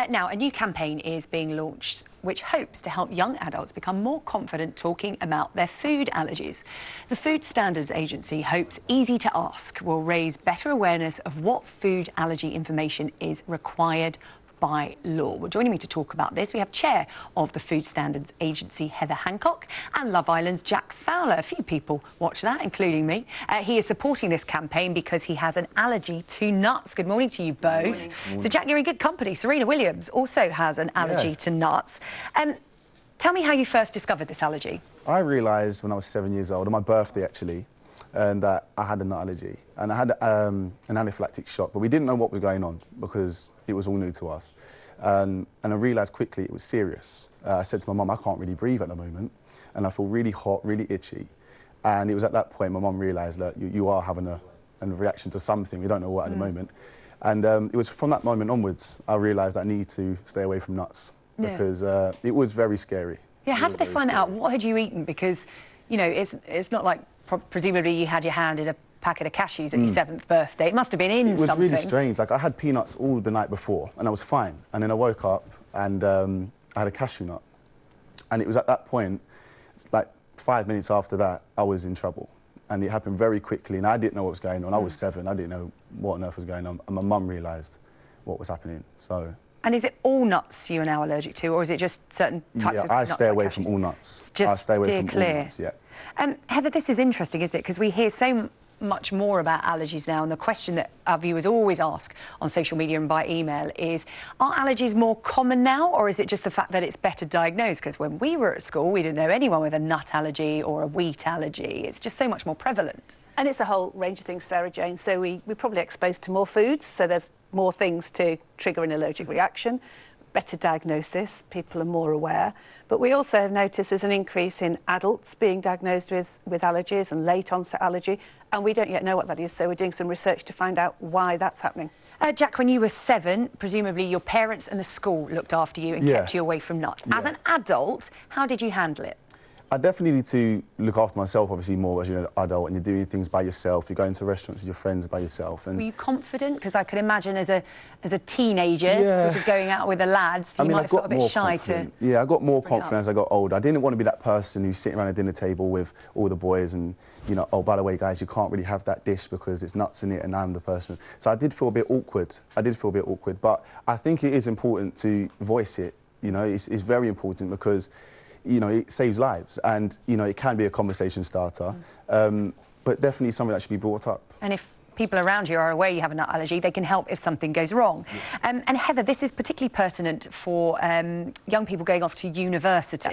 Now, a new campaign is being launched which hopes to help young adults become more confident talking about their food allergies. The Food Standards Agency hopes Easy to Ask will raise better awareness of what food allergy information is required by law. Well, joining me to talk about this, we have Chair of the Food Standards Agency, Heather Hancock, and Love Island's Jack Fowler. A few people watch that, including me. He is supporting this campaign because he has an allergy to nuts. Good morning to you both. Good morning. So, Jack, you're in good company. Serena Williams also has an allergy to nuts. Tell me how you first discovered this allergy. I realised when I was 7 years old, on my birthday actually, that I had a nut allergy, and I had an anaphylactic shock, but we didn't know what was going on because it was all new to us. And I realised quickly it was serious. I said to my mum, I can't really breathe at the moment, and I feel really hot, really itchy. And it was at that point my mum realised that you are having a reaction to something, we don't know what at the moment. And it was from that moment onwards I realised I need to stay away from nuts because it was very scary. Yeah, how did they find out? What had you eaten? Because, you know, it's not like presumably you had your hand in a packet of cashews at your 7th birthday. It must have been in something. It was really strange. Like, I had peanuts all the night before and I was fine. And then I woke up and I had a cashew nut. And it was at that point, like 5 minutes after that, I was in trouble. And it happened very quickly and I didn't know what was going on. I was 7, I didn't know what on earth was going on. And my mum realised what was happening, so... And is it all nuts you're now allergic to, or is it just certain types of nuts? I stay away from all nuts. Just I stay away steer from clear. all nuts, yeah. Heather, this is interesting, isn't it? Because we hear so much more about allergies now, and the question that our viewers always ask on social media and by email is, are allergies more common now, or is it just the fact that it's better diagnosed? Because when we were at school, we didn't know anyone with a nut allergy or a wheat allergy. It's just so much more prevalent. And it's a whole range of things, Sarah Jane. So we're probably exposed to more foods, so there's more things to trigger an allergic reaction. Better diagnosis, people are more aware. But we also have noticed there's an increase in adults being diagnosed with allergies and late onset allergy, and we don't yet know what that is, so we're doing some research to find out why that's happening. Jack, when you were 7, presumably your parents and the school looked after you and kept you away from nuts. As an adult, how did you handle it? I definitely need to look after myself, obviously, more as you're an adult and you're doing things by yourself. You're going to restaurants with your friends by yourself. And were you confident? Because I could imagine as a teenager, sort of going out with the lads, you might have felt a bit shy to... Yeah, I got more confident as I got older. I didn't want to be that person who's sitting around a dinner table with all the boys and, you know, oh, by the way, guys, you can't really have that dish because there's nuts in it and I'm the person. So I did feel a bit awkward. But I think it is important to voice it. You know, it's very important because, you know, it saves lives and, you know, it can be a conversation starter, but definitely something that should be brought up. And if people around you are aware you have a nut allergy, they can help if something goes wrong. And Heather, this is particularly pertinent for young people going off to university.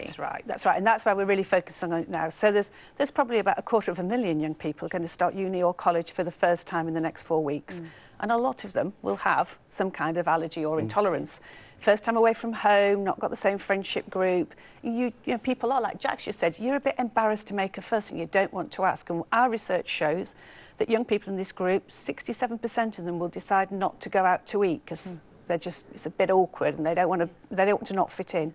That's right, and that's why we're really focusing on it now. So there's probably about 250,000 young people going to start uni or college for the first time in the next 4 weeks. And a lot of them will have some kind of allergy or intolerance. First time away from home, not got the same friendship group. You know, people are, like Jack just said, you're a bit embarrassed to make a fuss and you don't want to ask. And our research shows that young people in this group, 67% of them will decide not to go out to eat because it's a bit awkward and they don't want to not fit in.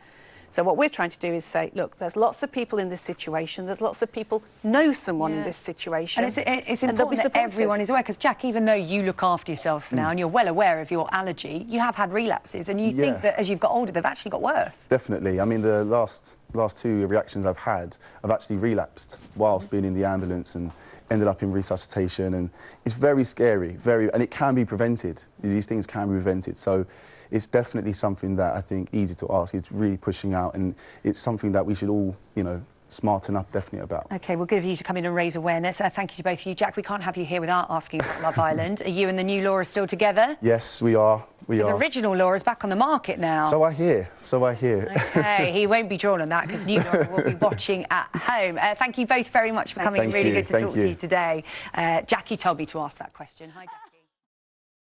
So what we're trying to do is say, look, there's lots of people in this situation. There's lots of people know someone in this situation. And it's important that everyone is aware, because, Jack, even though you look after yourself now and you're well aware of your allergy, you have had relapses and you think that as you've got older, they've actually got worse. Definitely. I mean, the last 2 reactions I've had, I've actually relapsed whilst being in the ambulance and ended up in resuscitation, and it's very scary, and it can be prevented. These things can be prevented. So it's definitely something that I think Easy to Ask is really pushing out, and it's something that we should all, you know, smarten up definitely about. OK, well, good of you to come in and raise awareness. Thank you to both of you. Jack, we can't have you here without asking about Love Island. Are you and the new Laura still together? Yes, we are. Because original Laura's back on the market now. So I hear. OK, he won't be drawn on that because new Laura will be watching at home. Thank you both very much for coming. Really good to talk to you today. Jackie told me to ask that question. Hi, Jack.